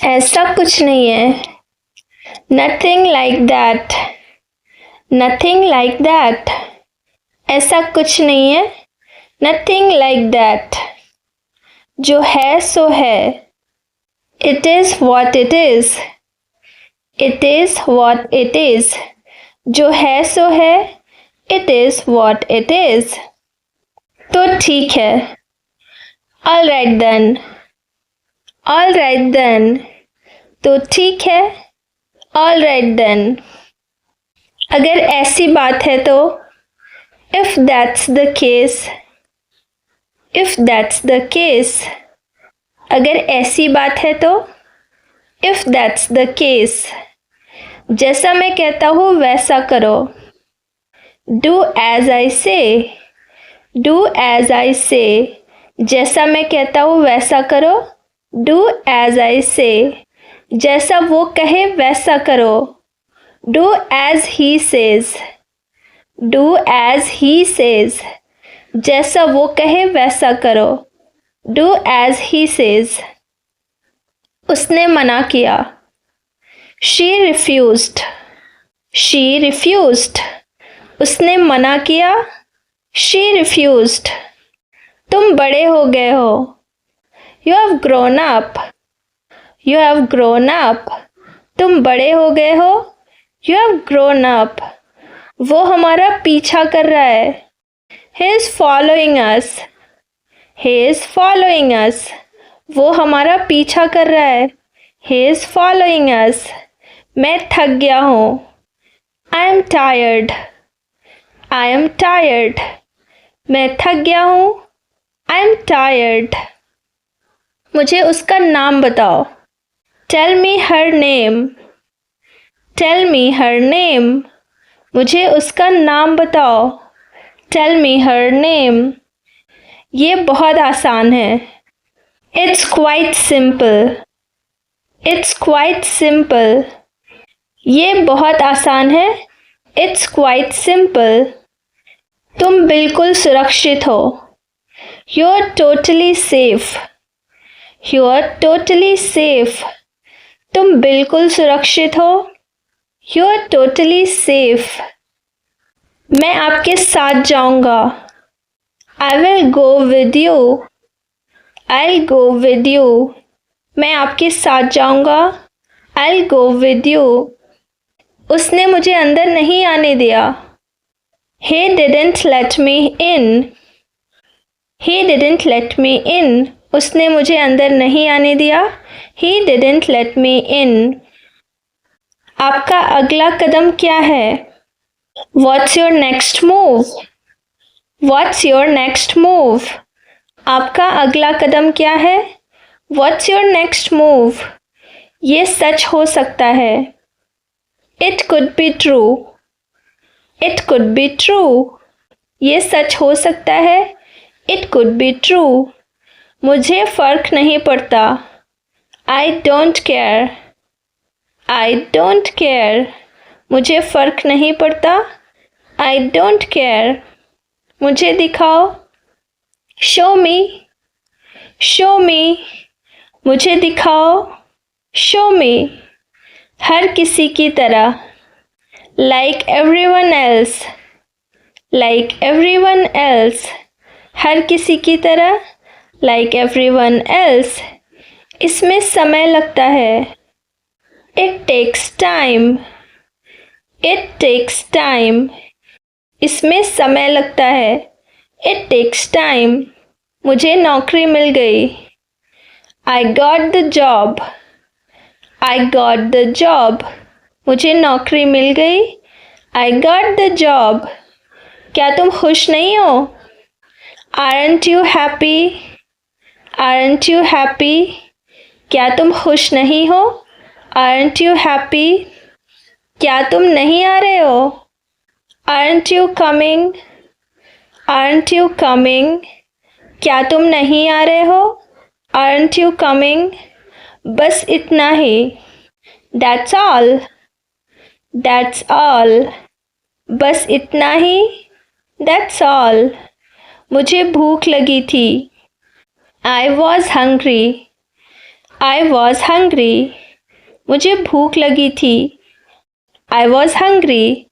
ऐसा कुछ नहीं है. Nothing like that. Nothing like that. ऐसा कुछ नहीं है. Nothing like that. जो है सो है. It is what it is. It is what it is. जो है सो है. It is what it is. तो ठीक है. All right then. All right then. तो ठीक है. All right then. अगर ऐसी बात है तो if that's the case. If that's the case. अगर ऐसी बात है तो if that's the case. जैसा मैं कहता हूँ वैसा करो. Do as I say. Do as I say. जैसा मैं कहता हूँ वैसा करो. Do as I say. जैसा वो कहे वैसा करो. Do as he says. Do as he says. जैसा वो कहे वैसा करो. Do as he says. उसने मना किया. She refused. She refused. उसने मना किया. She refused. तुम बड़े हो गए हो. You have grown up. You have grown up. तुम बड़े हो गए हो. You have grown up. वो हमारा पीछा कर रहा है. He is following us. He is following us. वो हमारा पीछा कर रहा है. He is following us. मैं थक गया हूँ. I am tired. I am tired. मैं थक गया हूँ. I am tired. मुझे उसका नाम बताओ. Tell me her name. Tell me her name. मुझे उसका नाम बताओ. Tell me her name. ये बहुत आसान है. It's quite simple. It's quite simple. ये बहुत आसान है. It's quite simple. तुम बिल्कुल सुरक्षित हो. You're totally safe. You're totally safe. तुम बिल्कुल सुरक्षित हो. You're totally safe. मैं आपके साथ जाऊंगा. I will go with you. I'll go with you. मैं आपके साथ जाऊंगा. I'll go with you. उसने मुझे अंदर नहीं आने दिया. He didn't let me in. He didn't let me in. उसने मुझे अंदर नहीं आने दिया. He didn't let me in. आपका अगला कदम क्या है? What's your next move? What's your next move? आपका अगला कदम क्या है? What's your next move? ये सच हो सकता है. It could be true. It could be true. ये सच हो सकता है. It could be true. मुझे फर्क नहीं पड़ता. I don't care. I don't care. मुझे फर्क नहीं पड़ता. I don't care. मुझे दिखाओ. Show me. Show me. मुझे दिखाओ. Show me. हर किसी की तरह. Like everyone else. Like everyone else. हर किसी की तरह. Like everyone else. इसमें समय लगता है. It takes time. It takes time. इसमें समय लगता है. It takes time. मुझे नौकरी मिल गई. I got the job. I got the job. मुझे नौकरी मिल गई. I got the job. क्या तुम खुश नहीं हो? Aren't you happy? Aren't you happy? क्या तुम खुश नहीं हो? Aren't you happy? क्या तुम नहीं आ रहे हो? Aren't you coming? Aren't you coming? क्या तुम नहीं आ रहे हो? Aren't you coming? बस इतना ही. That's all. That's all. बस इतना ही. That's all. मुझे भूख लगी थी. I was hungry. I was hungry. मुझे भूख लगी थी. I was hungry.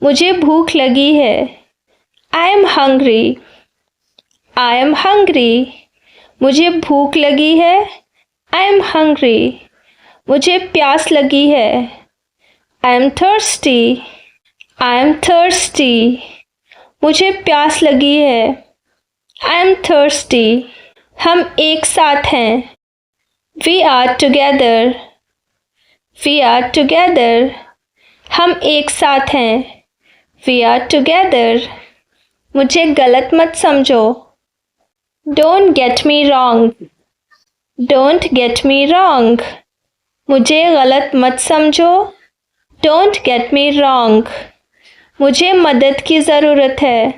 मुझे भूख लगी है. I am hungry. I am hungry. मुझे भूख लगी है. I am hungry. मुझे प्यास लगी है. I am thirsty. I am thirsty. मुझे प्यास लगी है. I am thirsty. हम एक साथ हैं. We are together. We are together. हम एक साथ हैं. We are together. मुझे गलत मत समझो. Don't get me wrong. Don't get me wrong. मुझे गलत मत समझो. Don't get me wrong. मुझे मदद की ज़रूरत है.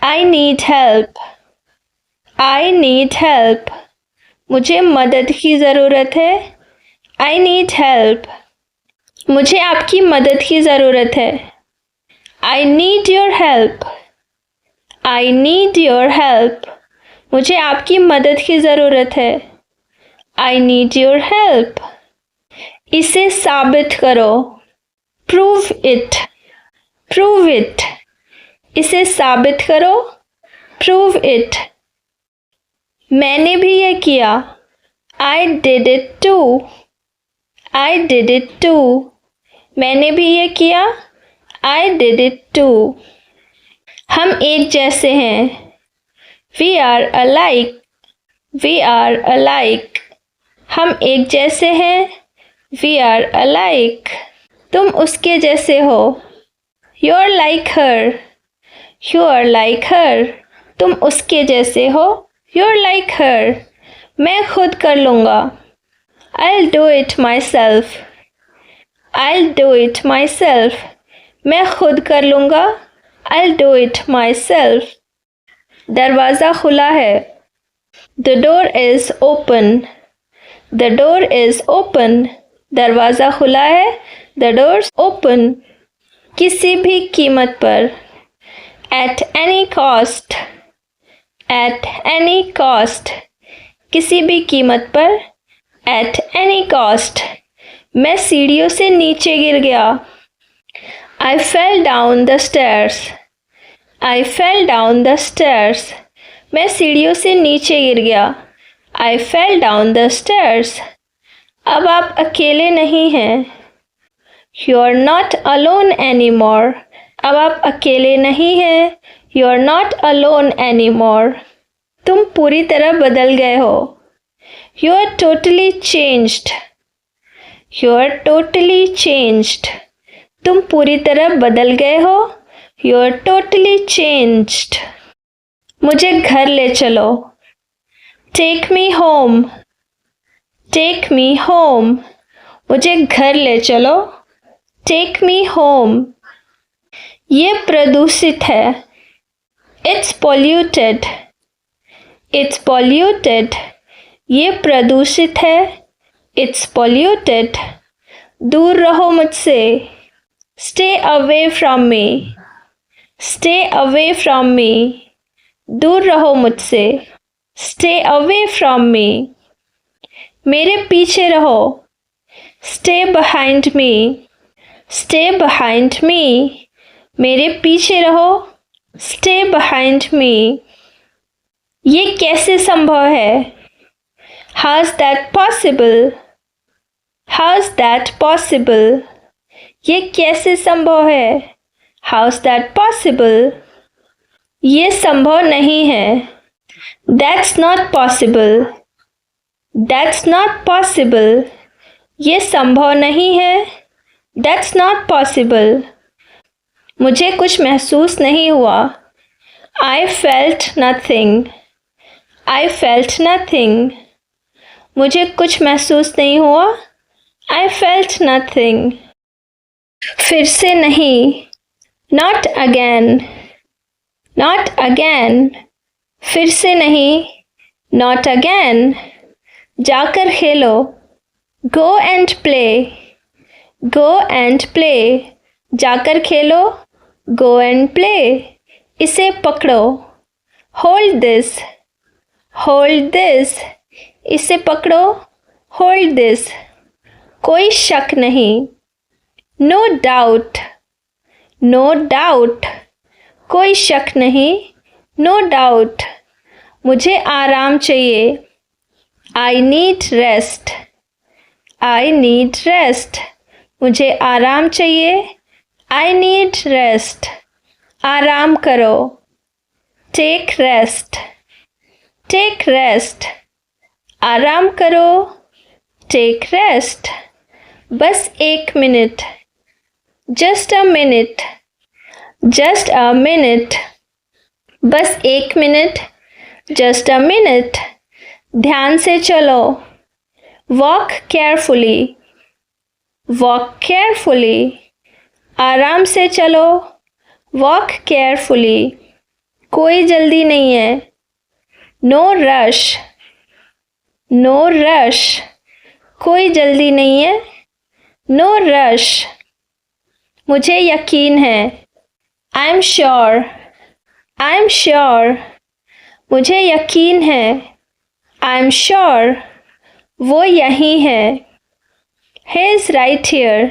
I need help. I need help. मुझे मदद की ज़रूरत है. I need help. मुझे आपकी मदद की ज़रूरत है. I need your help. I need your help. मुझे आपकी मदद की ज़रूरत है. I need your help. इसे साबित करो. Prove it. Prove it. इसे साबित करो. Prove it. मैंने भी ये किया. I did it too. I did it too. मैंने भी ये किया. I did it too. हम एक जैसे हैं. We are alike. We are alike. हम एक जैसे हैं. We are alike. तुम उसके जैसे हो. You are like her. You are like her. तुम उसके जैसे हो. You are like her. मैं खुद कर लूँगा. I'll do it myself. I'll do it myself. मैं खुद कर लूँगा. I'll do it myself. दरवाज़ा खुला है. The door is open. The door is open. दरवाज़ा खुला है. The door's open. किसी भी कीमत पर. At any cost. At any cost. किसी भी कीमत पर. At any cost. मैं सीढ़ियों से नीचे गिर गया. I fell down the stairs. I fell down the stairs. मैं सीढ़ियों से नीचे गिर गया. I fell down the stairs. अब आप अकेले नहीं हैं. You are not alone anymore. अब आप अकेले नहीं हैं. You are not alone anymore. तुम पूरी तरह बदल गए हो. You are totally changed. You are totally changed. तुम पूरी तरह बदल गए हो. You are totally changed. मुझे घर ले चलो. Take me home. Take me home. मुझे घर ले चलो. Take me home. ये प्रदूषित है. It's polluted. It's polluted. ये प्रदूषित है. It's polluted. दूर रहो मुझसे. Stay away from me. Stay away from me. दूर रहो मुझसे. Stay away from me. मेरे पीछे रहो. Stay behind me. Stay behind me. मेरे पीछे रहो. Stay behind me. ये कैसे संभव है? How's that possible? How's that possible? ये कैसे संभव है? How's that possible? ये संभव नहीं है. That's not possible. That's not possible. ये संभव नहीं है. That's not possible. मुझे कुछ महसूस नहीं हुआ. I felt nothing. I felt nothing. मुझे कुछ महसूस नहीं हुआ. I felt nothing. फिर से नहीं. Not again. Not again. फिर से नहीं. Not again. जाकर खेलो. Go and play. Go and play. जाकर खेलो. Go and play. इसे पकड़ो. Hold this. Hold this. इसे पकड़ो. होल्ड दिस, कोई शक नहीं। नो डाउट, नो डाउट, कोई शक नहीं। नो डाउट, मुझे आराम चाहिए। I need rest, I need rest, मुझे आराम चाहिए। आई नीड रेस्ट, आराम करो। टेक रेस्ट, टेक रेस्ट, आराम करो। टेक रेस्ट, बस 1 minute. Just a minute, just a minute, बस 1 मिनट। जस्ट अ मिनट, ध्यान से चलो। वॉक केयरफुली, वॉक केयरफुली, आराम से चलो। वॉक केयरफुली, कोई जल्दी नहीं है। नो रश, नो रश, कोई जल्दी नहीं है। नो रश, मुझे यकीन है। I am sure, I am sure, मुझे यकीन है। आई एम श्योर, वो यहीं है। He is right here,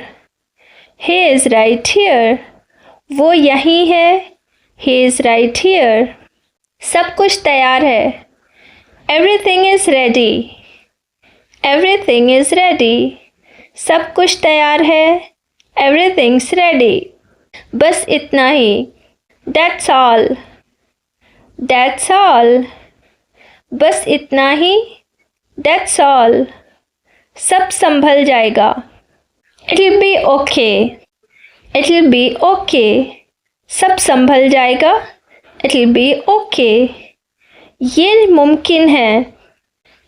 he is right here, वो यहीं है। ही इज़ राइट हियर, सब कुछ तैयार है। Everything is ready, everything is ready, सब कुछ तैयार है। एवरीथिंग्स रेडी, बस इतना ही। दैट्स ऑल, दैट्स ऑल, बस इतना ही। दैट्स ऑल, सब संभल जाएगा। It be okay, it be okay, सब संभल जाएगा। इट बी ओके, ये मुमकिन है।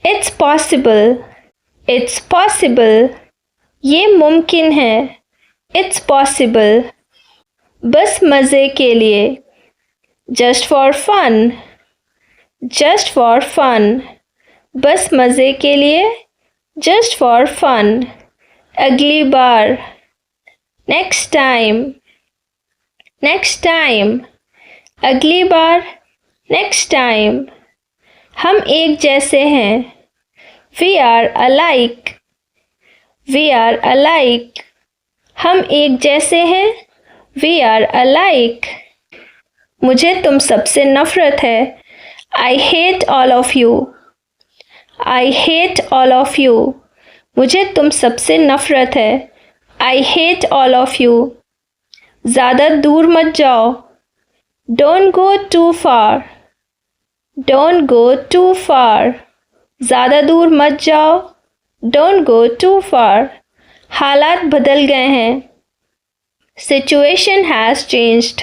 इट्स पॉसिबल, इट्स पॉसिबल, ये मुमकिन है। इट्स पॉसिबल, बस मज़े के लिए। Just for fun, just for fun, बस मज़े के लिए। जस्ट फॉर फन, अगली बार। नेक्स्ट टाइम, नेक्स्ट टाइम, अगली बार। नेक्स्ट टाइम, हम एक जैसे हैं। We are alike, we are alike, हम एक जैसे हैं। वी आर अलाइक, मुझे तुम सबसे नफ़रत है। I hate all of you, I hate all of you, मुझे तुम सबसे नफ़रत है। I hate all of you, ज़्यादा दूर मत जाओ। Don't go too far, don't go too far, ज़्यादा दूर मत जाओ। डोंट गो टू फार, हालात बदल गए हैं। Situation has changed,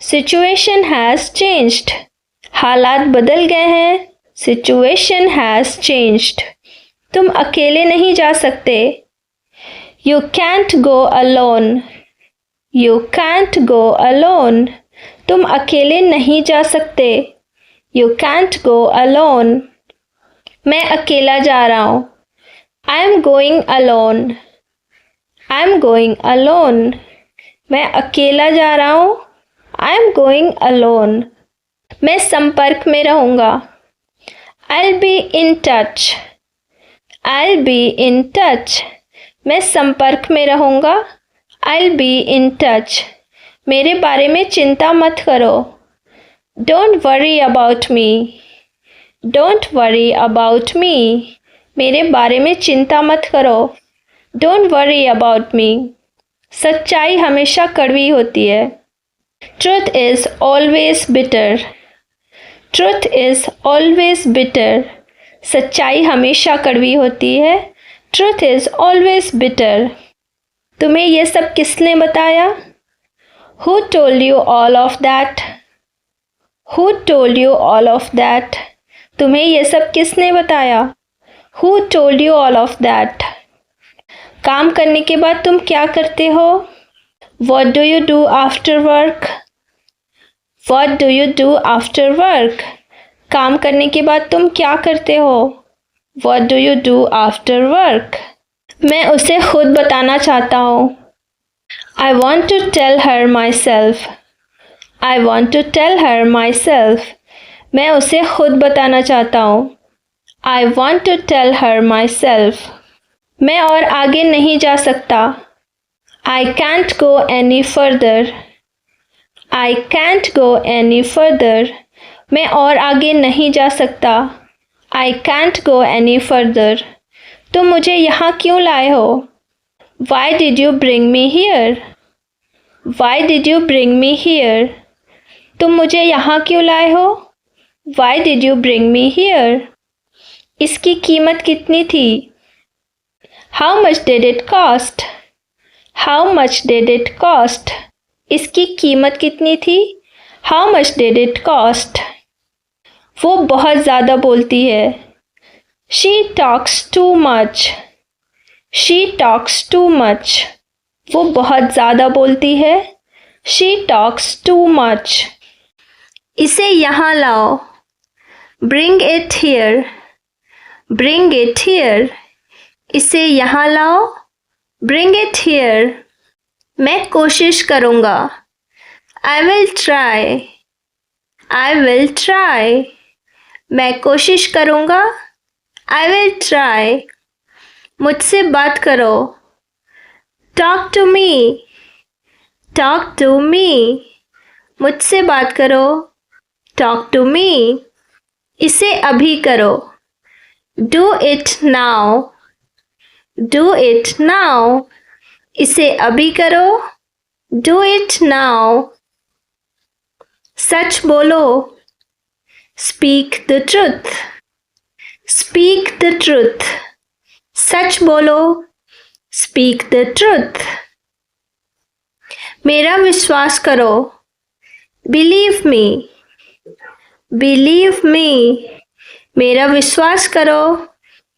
situation has changed, हालात बदल गए हैं। सिचुएशन हैज़ चेंज्ड, तुम अकेले नहीं जा सकते। You can't go alone, you can't go alone, तुम अकेले नहीं जा सकते। यू कैंट गो अलोन, मैं अकेला जा रहा हूँ। I am going alone, I am going alone, मैं अकेला जा रहा हूँ। आई एम गोइंग अलोन, मैं संपर्क में रहूँगा। I'll be in touch, I'll be in touch, मैं संपर्क में रहूँगा। I'll be in touch, मेरे बारे में चिंता मत करो। Don't worry about me, don't worry about me, मेरे बारे में चिंता मत करो। Don't worry about me, सच्चाई हमेशा कड़वी होती है। Truth is always bitter, truth is always bitter, सच्चाई हमेशा कड़वी होती है। ट्रुथ इज़ ऑलवेज बिटर, तुम्हें ये सब किसने बताया? Who told you all of that, who told you all of that, तुम्हें ये सब किसने बताया? Who told you all of that, काम करने के बाद तुम क्या करते हो? What do you do after work, What do you do after work, काम करने के बाद तुम क्या करते हो? What do you do after work, मैं उसे खुद बताना चाहता हूँ। I want to tell her myself, I want to tell her myself, मैं उसे खुद बताना चाहता हूँ। I want to tell her myself. मैं और आगे नहीं जा सकता. I can't go any further. I can't go any further. मैं और आगे नहीं जा सकता. I can't go any further. तुम मुझे यहाँ क्यों लाए हो? Why did you bring me here? Why did you bring me here? तुम मुझे यहाँ क्यों लाए हो? Why did you bring me here? इसकी कीमत कितनी थी? How much did it cost? How much did it cost? इसकी कीमत कितनी थी? How much did it cost? वो बहुत ज़्यादा बोलती है. She talks too much. She talks too much. वो बहुत ज़्यादा बोलती है. She talks too much. इसे यहाँ लाओ. Bring it here. Bring it here. इसे यहाँ लाओ. Bring it here. मैं कोशिश करूँगा. I will try. I will try. मैं कोशिश करूँगा. I will try. मुझसे बात करो. Talk to me. Talk to me. मुझसे बात करो. Talk to me. इसे अभी करो. Do it now. Do it now. इसे अभी करो. Do it now. सच बोलो. Speak the truth. Speak the truth. सच बोलो. Speak the truth. मेरा विश्वास करो. Believe me. Believe me. मेरा विश्वास करो.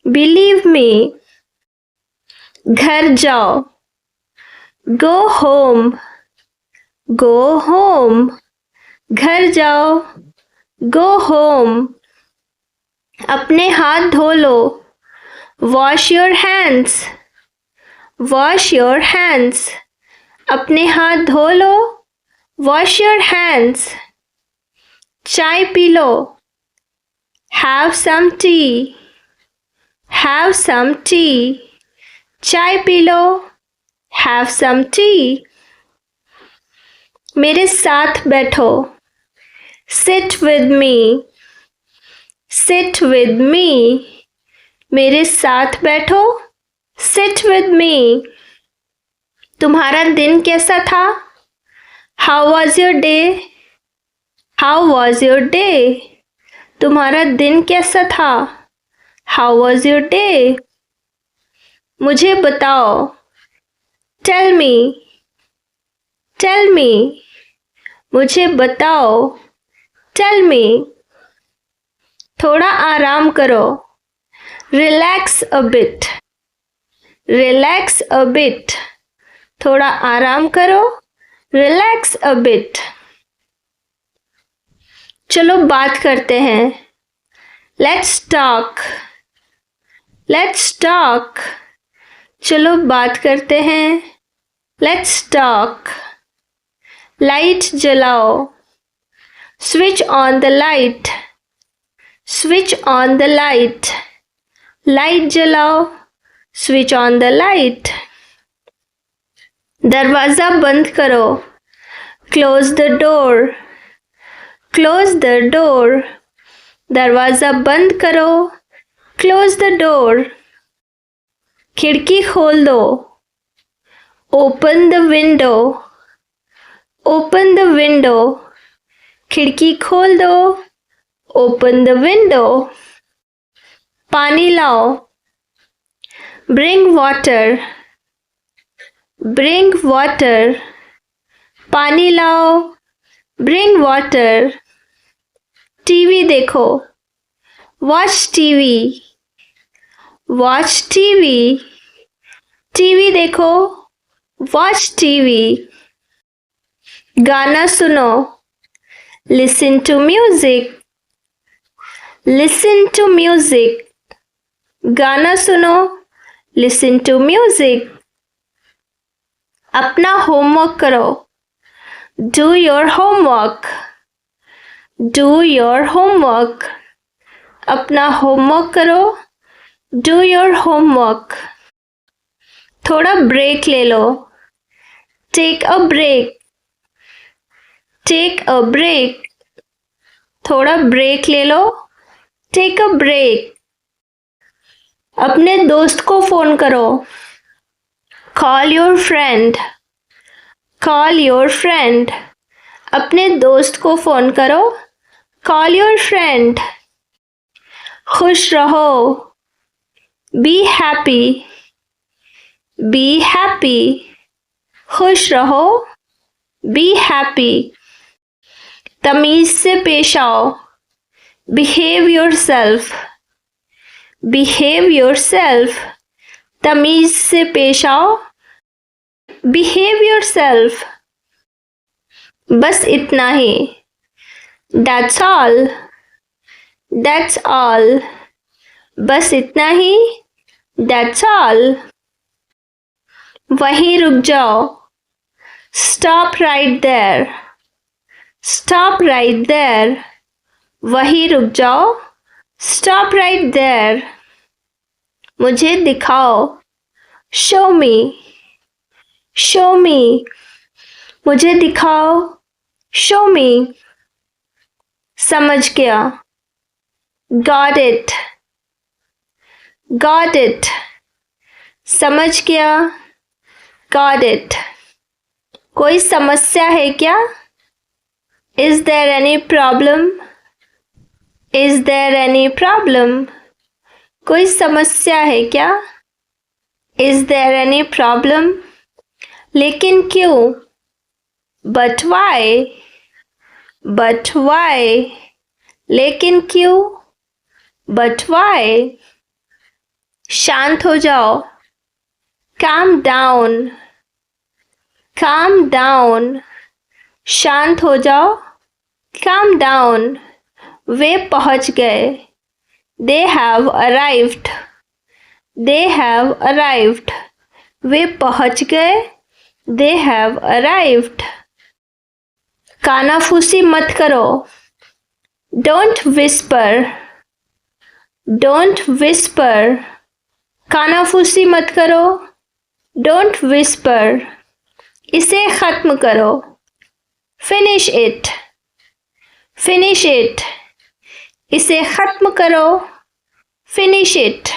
Believe me. घर जाओ. Go home. Go home. घर जाओ. Go home. अपने हाथ धो लो. Wash your hands. Wash your hands. अपने हाथ धो लो. Wash your hands. चाय P low. Have some tea. Have some tea. चाय P low. Have some tea. मेरे साथ बैठो. Sit with me. Sit with me. मेरे साथ बैठो. Sit with me. तुम्हारा दिन कैसा था? How was your day? How was your day? तुम्हारा दिन कैसा था? How was your day? मुझे बताओ. Tell me. Tell me. मुझे बताओ. Tell me. थोड़ा आराम करो. Relax a bit. Relax a bit. थोड़ा आराम करो. Relax a bit. चलो बात करते हैं. Let's talk. Let's talk. चलो बात करते हैं. Let's talk. लाइट जलाओ. Switch on the light. Switch on the light. Light जलाओ. Switch on the light. दरवाज़ा बंद करो. Close the door. Close the door. दरवाज़ा बंद करो. Close the door. खिड़की खोल दो. Open the window. Open the window. खिड़की खोल दो. Open the window. पानी लाओ. Bring water. Bring water. पानी लाओ. Bring water. टीवी देखो. Watch TV. Watch TV. TV देखो. Watch TV. गाना सुनो. Listen to music. Listen to music. गाना सुनो. Listen to music. अपना होमवर्क करो. Do your homework. Do your homework. अपना होमवर्क करो। Do your homework. थोड़ा ब्रेक ले लो। Take a break. Take a break. थोड़ा ब्रेक ले लो। Take a break. अपने दोस्त को फोन करो। Call your friend. Call your friend. अपने दोस्त को फोन करो। Call your friend. खुश रहो। Be happy. Be happy. खुश रहो। Be happy. तमीज से पेश आओ। Behave yourself. Behave yourself. तमीज से पेश आओ। Behave yourself. बस इतना ही। That's all. That's all. बस इतना ही। That's all. वहीं रुक जाओ। Stop right there. Stop right there. वहीं रुक जाओ। Stop right there. मुझे दिखाओ। Show me. Show me. मुझे दिखाओ। Show me. समझ गया। Got it. Got it. समझ गया। Got it. कोई समस्या है क्या? Is there any problem? Is there any problem? कोई समस्या है क्या? Is there any problem? लेकिन क्यों? But why? But why? लेकिन क्यों? But why? शांत हो जाओ। Calm down. Calm down. शांत हो जाओ। Calm down. वे पहुंच गए। They have arrived. They have arrived. वे पहुंच गए। They have arrived. कानाफूसी मत करो। Don't whisper. Don't whisper. कानाफूसी मत करो। Don't whisper. इसे खत्म करो। Finish it. Finish it. इसे खत्म करो। Finish it.